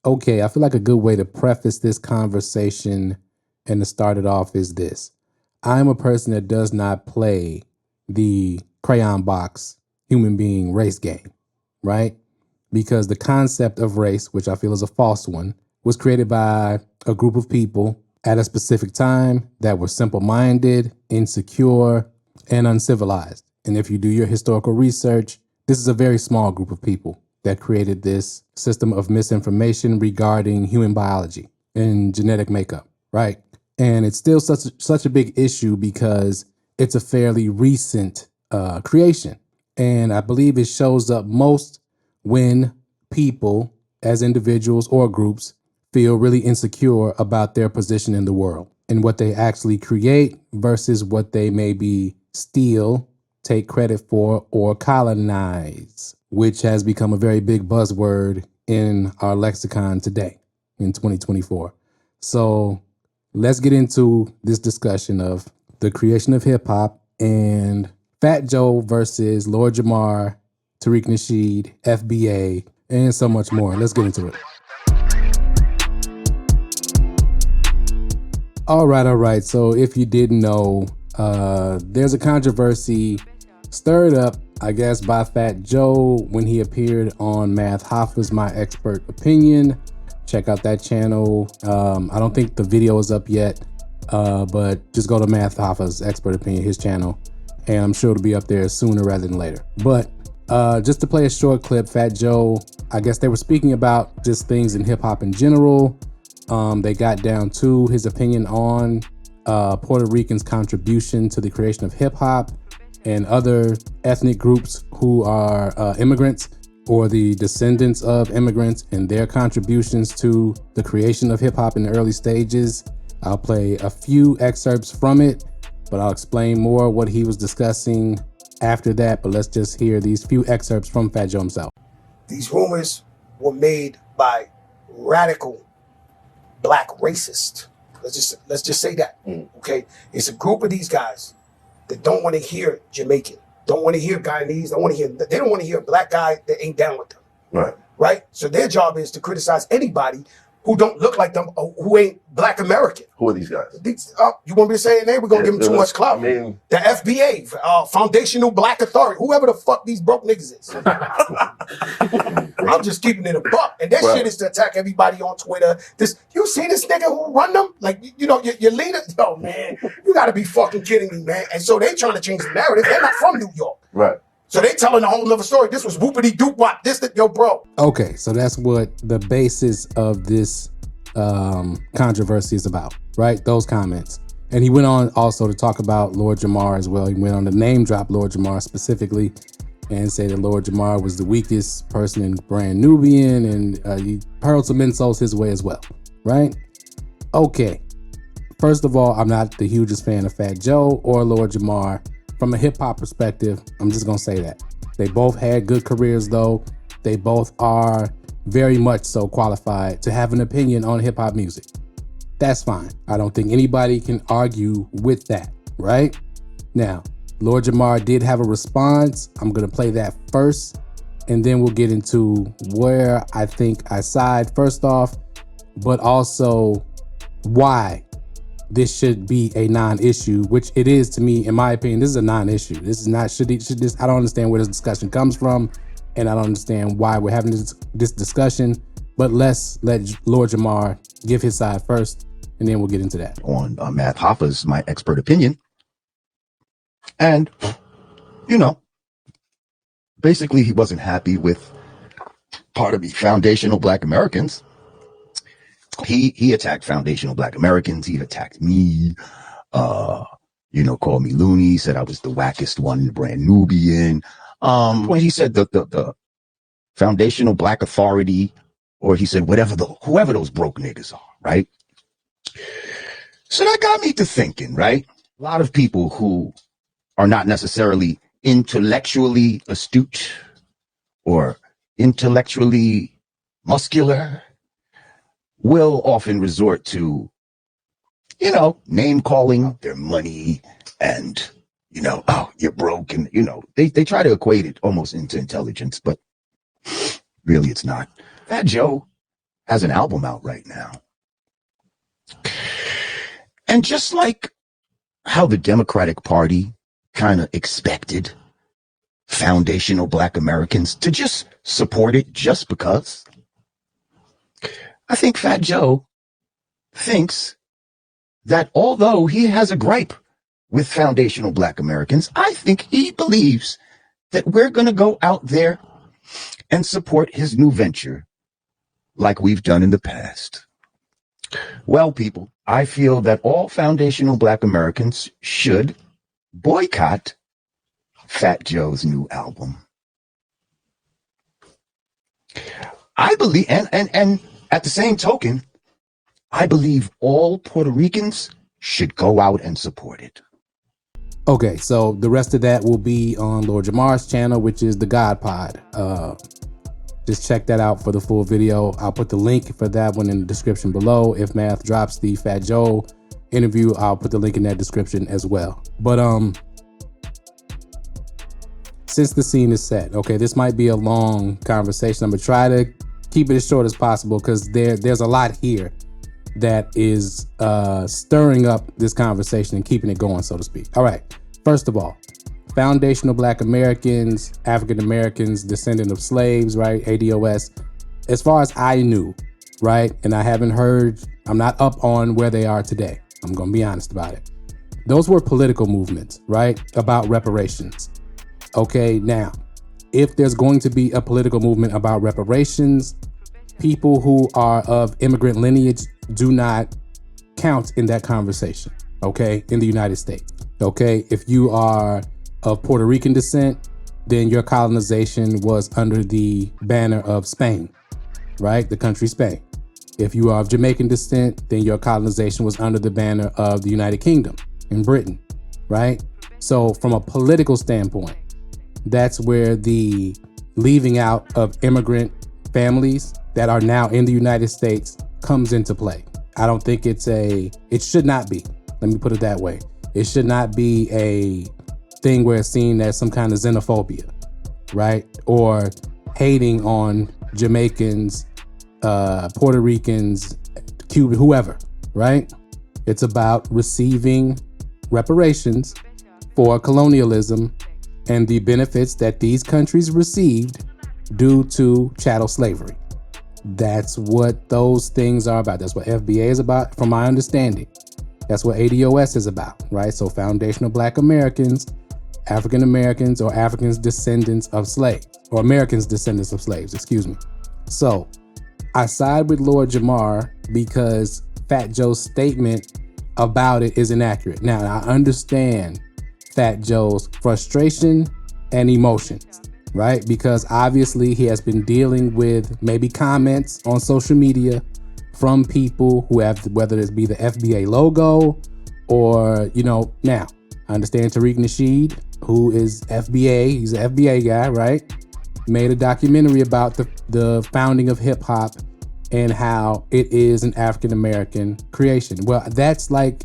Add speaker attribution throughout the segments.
Speaker 1: Okay, I feel like a good way to preface this conversation and to start it off is this. I'm a person that does not play the crayon box human being race game, right? Because the concept of race, which I feel is a false one, was created by a group of people at a specific time that were simple minded, insecure, and uncivilized. And if you do your historical research, this is a very small group of people that created this system of misinformation regarding human biology and genetic makeup, right? And it's still such a big issue because it's a fairly recent creation. And I believe it shows up most when people, as individuals or groups, feel really insecure about their position in the world and what they actually create versus what they maybe steal, take credit for, or colonize, which has become a very big buzzword in our lexicon today in 2024. So let's get into this discussion of the creation of hip hop and Fat Joe versus Lord Jamar, Tariq Nasheed, FBA, and so much more. Let's get into it. All right. So if you didn't know, there's a controversy stirred up, I guess, by Fat Joe when he appeared on Math Hoffa's My Expert Opinion. Check out that channel. I don't think the video is up yet, but just go to Math Hoffa's Expert Opinion, his channel, and I'm sure it'll be up there sooner rather than later. But just to play a short clip, Fat Joe, I guess they were speaking about just things in hip hop in general. They got down to his opinion on Puerto Ricans' contribution to the creation of hip hop and other ethnic groups who are immigrants or the descendants of immigrants and their contributions to the creation of hip hop in the early stages. I'll play a few excerpts from it, but I'll explain more what he was discussing after that. But let's just hear these few excerpts from Fat Joe himself.
Speaker 2: These rumors were made by radical black racists. Let's just say that. Okay, it's a group of these guys that don't want to hear Jamaican, don't want to hear Guyanese, they don't want to hear a black guy that ain't down with them. Right. So their job is to criticize anybody who don't look like them, or who ain't black American.
Speaker 3: Who are these guys?
Speaker 2: You want me to say their name? We're gonna give them too much clout. The FBA, Foundational Black Authority, whoever the fuck these broke niggas is. I'm just keeping it a buck. And that shit is to attack everybody on Twitter. You see this nigga who run them? Like, your leader? Yo, man, you gotta be fucking kidding me, man. And so they trying to change the narrative. They're not from New York.
Speaker 3: Right.
Speaker 2: So they telling a whole nother story. This was whoopity doop wop. Yo, bro.
Speaker 1: Okay, so that's what the basis of this controversy is about, right? Those comments. And he went on also to talk about Lord Jamar as well. He went on to name drop Lord Jamar specifically and say that Lord Jamar was the weakest person in Brand Nubian, and he hurled some insults his way as well, right? Okay. First of all, I'm not the hugest fan of Fat Joe or Lord Jamar. From a hip hop perspective, I'm just gonna say that. They both had good careers though. They both are very much so qualified to have an opinion on hip hop music. That's fine. I don't think anybody can argue with that, right? Now, Lord Jamar did have a response. I'm gonna play that first, and then we'll get into where I think I side first off, but also why this should be a non-issue, which it is to me, in my opinion. This is a non-issue. This is not, should this, I don't understand where this discussion comes from, and I don't understand why we're having this discussion, but let's let Lord Jamar give his side first, and then we'll get into that.
Speaker 4: On Math Hoffa's My Expert Opinion. And, basically he wasn't happy with part of the foundational Black Americans. He attacked foundational Black Americans. He attacked me, called me loony, said I was the wackest one in the Brand Nubian. When he said the foundational Black authority, or he said whoever those broke niggas are, right? So that got me to thinking, right? A lot of people who are not necessarily intellectually astute or intellectually muscular will often resort to, name calling their money and, oh, you're broke. And, they try to equate it almost into intelligence, but really it's not. Fat Joe has an album out right now. And just like how the Democratic Party kind of expected foundational Black Americans to just support it just because, I think Fat Joe thinks that although he has a gripe with foundational Black Americans, I think he believes that we're going to go out there and support his new venture like we've done in the past. Well, people, I feel that all foundational Black Americans should boycott Fat Joe's new album. I believe, and at the same token, I believe all Puerto Ricans should go out and support it.
Speaker 1: Okay, so the rest of that will be on Lord Jamar's channel, which is the God Pod. Just check that out for the full video. I'll put the link for that one in the description below. If Math drops the Fat Joe interview, I'll put the link in that description as well. But since the scene is set, okay, this might be a long conversation. I'm gonna try to keep it as short as possible because there's a lot here that is stirring up this conversation and keeping it going, so to speak. All right, first of all, foundational Black Americans, African Americans, descendant of slaves, right? ADOS. As far as I knew, right? And I haven't heard, I'm not up on where they are today. I'm gonna be honest about it. Those were political movements, right? About reparations. Okay, now, if there's going to be a political movement about reparations, people who are of immigrant lineage do not count in that conversation, okay, in the United States. Okay, if you are of Puerto Rican descent, then your colonization was under the banner of Spain, right? The country Spain. If you are of Jamaican descent, then your colonization was under the banner of the United Kingdom in Britain, right? So from a political standpoint, that's where the leaving out of immigrant families that are now in the United States comes into play. I don't think it should not be, let me put it that way. It should not be a thing where it's seen as some kind of xenophobia, right? Or hating on Jamaicans, Puerto Ricans, Cuban, whoever, right? It's about receiving reparations for colonialism and the benefits that these countries received due to chattel slavery. That's what those things are about. That's what FBA is about, from my understanding. That's what ADOS is about, right? So foundational Black Americans, African Americans, or Africans descendants of slaves, or Americans descendants of slaves, excuse me. So I side with Lord Jamar because Fat Joe's statement about it is inaccurate. Now, I understand Fat Joe's frustration and emotions, right? Because obviously he has been dealing with maybe comments on social media from people who have, whether it be the FBA logo or, now I understand Tariq Nasheed, who is FBA, he's an FBA guy, right? Made a documentary about the founding of hip hop and how it is an African-American creation. Well, that's like,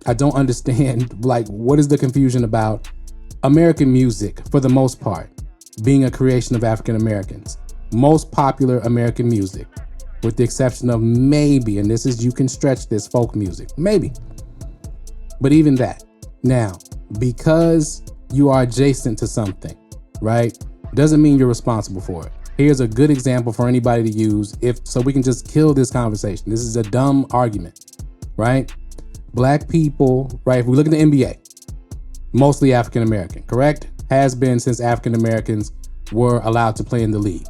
Speaker 1: I don't understand, like, what is the confusion about American music, for the most part, being a creation of African Americans? Most popular American music, with the exception of maybe, and this is, you can stretch this, folk music, maybe. But even that. Now, because you are adjacent to something, right, doesn't mean you're responsible for it. Here's a good example for anybody to use, so we can just kill this conversation. This is a dumb argument, right? Black people, right, if we look at the NBA, mostly African American, correct? Has been since African Americans were allowed to play in the league.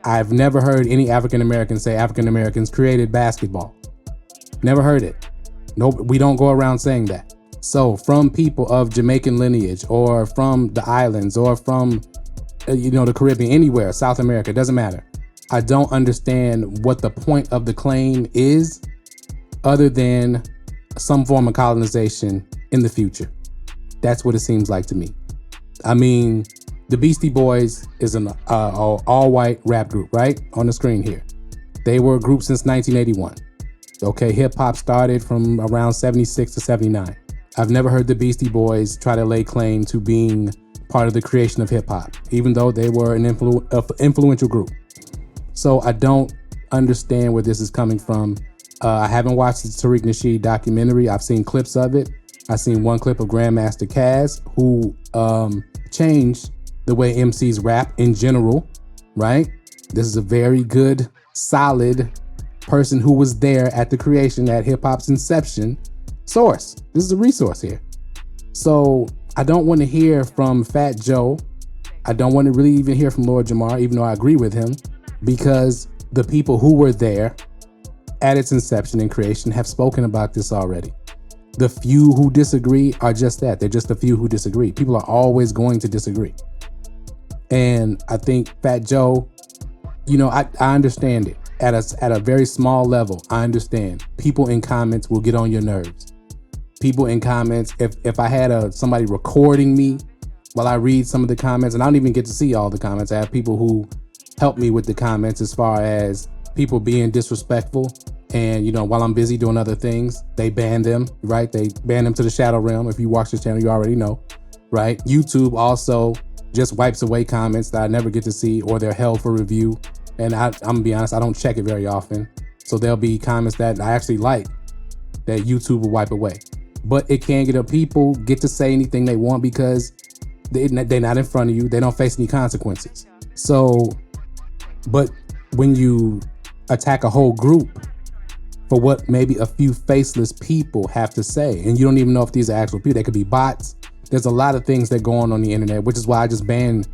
Speaker 1: I've never heard any African Americans say African Americans created basketball. Never heard it. Nope, we don't go around saying that. So from people of Jamaican lineage, or from the islands, or from the Caribbean, anywhere, South America, doesn't matter. I don't understand what the point of the claim is, other than some form of colonization in the future. That's what it seems like to me. I mean, the Beastie Boys is an all-white rap group, right? On the screen here. They were a group since 1981. Okay, hip hop started from around 76 to 79. I've never heard the Beastie Boys try to lay claim to being part of the creation of hip hop, even though they were an influential group. So I don't understand where this is coming from. I haven't watched the Tariq Nasheed documentary. I've seen clips of it. I've seen one clip of Grandmaster Caz, who changed the way MCs rap in general, right? This is a very good, solid person who was there at the creation, at hip hop's inception source. This is a resource here. So I don't want to hear from Fat Joe. I don't want to really even hear from Lord Jamar, even though I agree with him, because the people who were there at its inception and creation have spoken about this already. The few who disagree are just that. They're just the few who disagree. People are always going to disagree. And I think Fat Joe, you know, I understand it. At a very small level, I understand. People in comments will get on your nerves. People in comments, if I had somebody recording me while I read some of the comments, and I don't even get to see all the comments. I have people who help me with the comments as far as people being disrespectful. And, you know, while I'm busy doing other things, they ban them, right? They ban them to the shadow realm. If you watch this channel, you already know, right? YouTube also just wipes away comments that I never get to see, or they're held for review. And I'm gonna be honest, I don't check it very often. So there'll be comments that I actually like that YouTube will wipe away. But it can get up. People get to say anything they want because they're not in front of you. They don't face any consequences. So, but when you attack a whole group for what maybe a few faceless people have to say, and you don't even know if these are actual people, they could be bots. There's a lot of things that go on the internet, which is why I just ban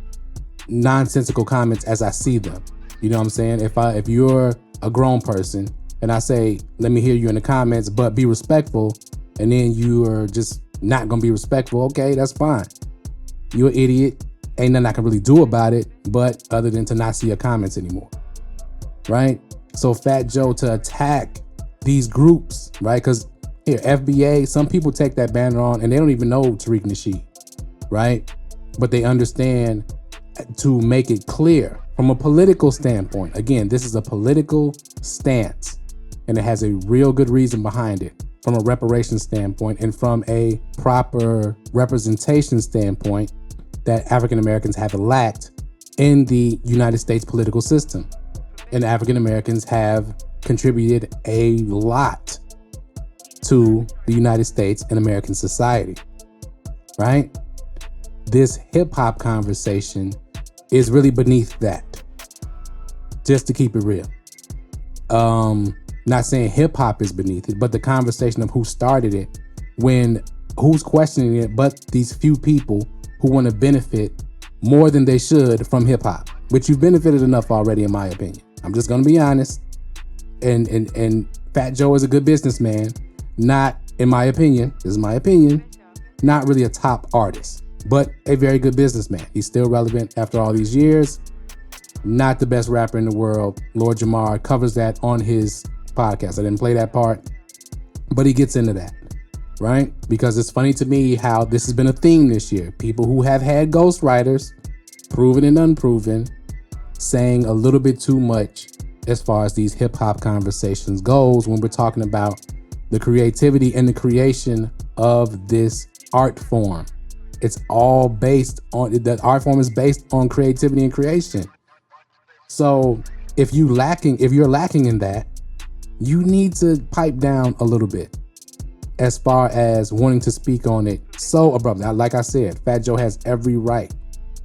Speaker 1: nonsensical comments as I see them. You know what I'm saying? If you're a grown person and I say, let me hear you in the comments, but be respectful, and then you are just not gonna be respectful, okay, that's fine. You're an idiot. Ain't nothing I can really do about it, but other than to not see your comments anymore, right? So Fat Joe to attack these groups, right? Because here, FBA, some people take that banner on and they don't even know Tariq Nasheed, right? But they understand to make it clear from a political standpoint. Again, this is a political stance and it has a real good reason behind it from a reparations standpoint and from a proper representation standpoint that African Americans have lacked in the United States political system. And African Americans have contributed a lot to the United States and American society, right? This hip hop conversation is really beneath that, just to keep it real. Not saying hip hop is beneath it, but the conversation of who started it, who's questioning it, but these few people who want to benefit more than they should from hip hop, which you've benefited enough already, in my opinion. I'm just gonna be honest. And Fat Joe is a good businessman, not, in my opinion, this is my opinion, not really a top artist, but a very good businessman. He's still relevant after all these years. Not the best rapper in the world. Lord Jamar covers that on his podcast. I didn't play that part, but he gets into that, right? Because it's funny to me how this has been a theme this year. People who have had ghostwriters, proven and unproven, saying a little bit too much as far as these hip hop conversations goes when we're talking about the creativity and the creation of this art form. It's all based on, the art form is based on creativity and creation. So if you're lacking in that, you need to pipe down a little bit as far as wanting to speak on it so abruptly. Like I said, Fat Joe has every right.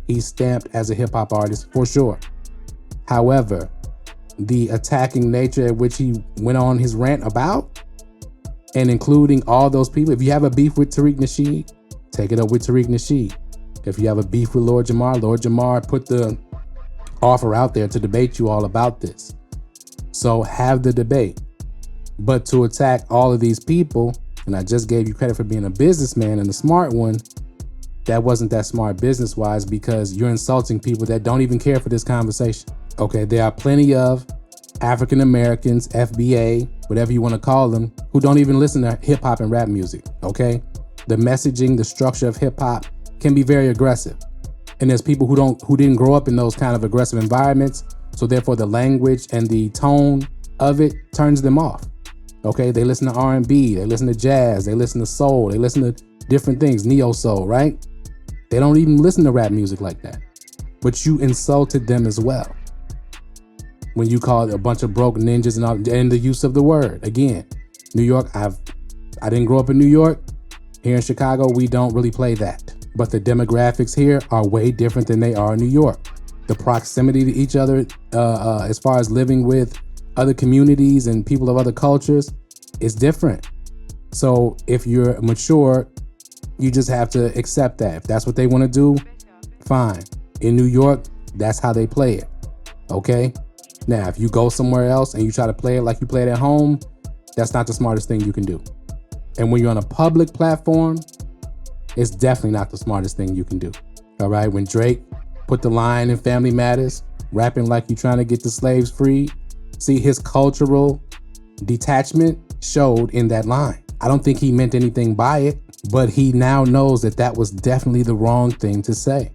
Speaker 1: He's stamped as a hip hop artist for sure. However, the attacking nature at which he went on his rant about, and including all those people, if you have a beef with Tariq Nasheed, take it up with Tariq Nasheed. If you have a beef with Lord Jamar put the offer out there to debate you all about this. So have the debate. But to attack all of these people, and I just gave you credit for being a businessman and a smart one, that wasn't that smart business-wise, because you're insulting people that don't even care for this conversation. Okay, there are plenty of African Americans, FBA, whatever you want to call them, who don't even listen to hip hop and rap music, okay? The messaging, the structure of hip hop can be very aggressive. And there's people who didn't grow up in those kind of aggressive environments, so therefore the language and the tone of it turns them off. Okay, they listen to R&B, they listen to jazz, they listen to soul, they listen to different things, neo soul, right? They don't even listen to rap music like that. But you insulted them as well when you call it a bunch of broke ninjas and all, and the use of the word. Again, New York, I didn't grow up in New York. Here in Chicago, we don't really play that. But the demographics here are way different than they are in New York. The proximity to each other, as far as living with other communities and people of other cultures, is different. So if you're mature, you just have to accept that. If that's what they want to do, fine. In New York, that's how they play it. Okay? Now, if you go somewhere else and you try to play it like you play it at home, that's not the smartest thing you can do. And when you're on a public platform, it's definitely not the smartest thing you can do. All right? When Drake put the line in Family Matters, rapping like you're trying to get the slaves freed, see, his cultural detachment showed in that line. I don't think he meant anything by it, but he now knows that that was definitely the wrong thing to say,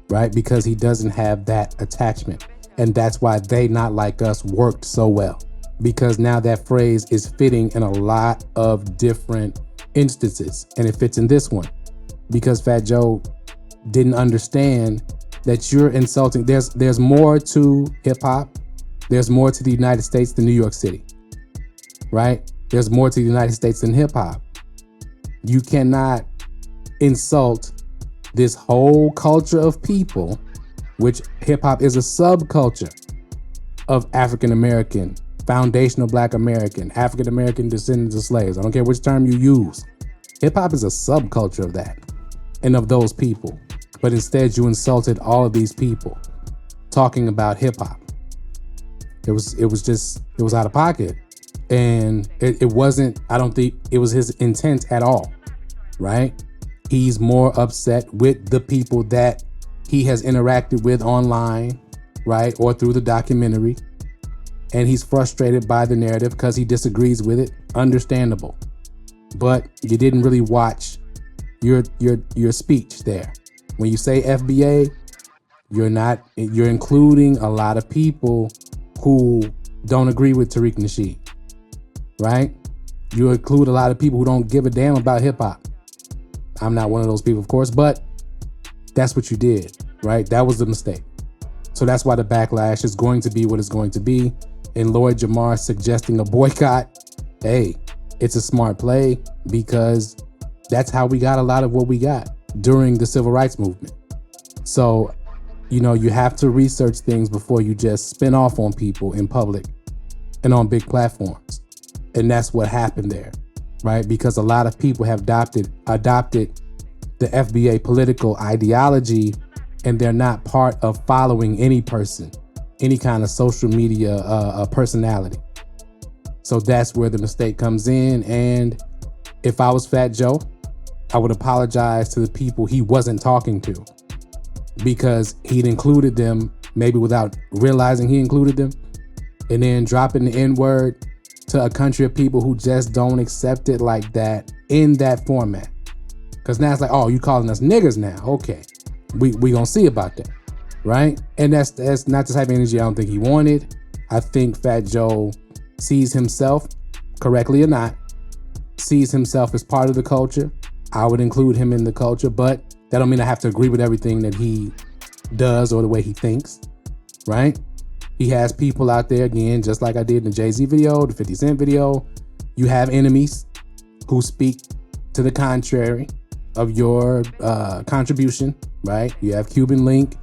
Speaker 1: right? Because he doesn't have that attachment. And that's why They Not Like Us worked so well, because now that phrase is fitting in a lot of different instances, and it fits in this one because Fat Joe didn't understand that you're insulting. There's more to hip hop. There's more to the United States than New York City, right? There's more to the United States than hip hop. You cannot insult this whole culture of people, which hip hop is a subculture of African American, foundational Black American, African American descendants of slaves. I don't care which term you use. Hip hop is a subculture of that and of those people. But instead you insulted all of these people talking about hip hop. It was out of pocket. And it wasn't, I don't think it was his intent at all, right? He's more upset with the people that he has interacted with online, right? Or through the documentary. And he's frustrated by the narrative because he disagrees with it. Understandable. But you didn't really watch your speech there. When you say FBA, you're including a lot of people who don't agree with Tariq Nasheed, right? You include a lot of people who don't give a damn about hip hop. I'm not one of those people, of course, but that's what you did, right? That was the mistake. So that's why the backlash is going to be what it's going to be. And Lord Jamar suggesting a boycott, hey, it's a smart play because that's how we got a lot of what we got during the civil rights movement. So, you have to research things before you just spin off on people in public and on big platforms. And that's what happened there, right? Because a lot of people have adopted the FBA political ideology, and they're not part of following any person, any kind of social media personality. So that's where the mistake comes in. And if I was Fat Joe, I would apologize to the people he wasn't talking to, because he'd included them maybe without realizing he included them, and then dropping the N-word to a country of people who just don't accept it like that in that format. Because now it's like, oh, you calling us niggers now? Okay, we gonna see about that, right? And that's not the type of energy I don't think he wanted. I think Fat Joe sees himself, correctly or not, sees himself as part of the culture. I would include him in the culture, but that don't mean I have to agree with everything that he does or the way he thinks, right? He has people out there, again, just like I did in the Jay-Z video, the 50 Cent video. You have enemies who speak to the contrary of your contribution, right? You have Cuban Link.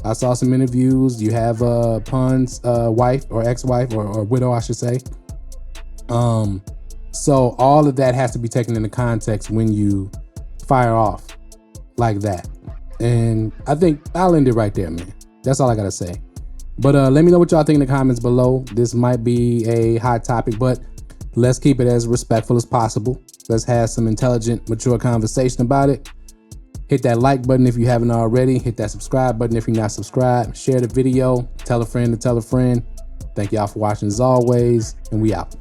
Speaker 1: I saw some interviews. You have Pun's wife or ex-wife or widow, I should say. So all of that has to be taken into context when you fire off like that. And I think I'll end it right there, man. That's all I gotta say. But let me know what y'all think in the comments below. This might be a hot topic, but let's keep it as respectful as possible. Let's have some intelligent, mature conversation about it. Hit that like button if you haven't already. Hit that subscribe button if you're not subscribed. Share the video. Tell a friend to tell a friend. Thank y'all for watching as always, and we out.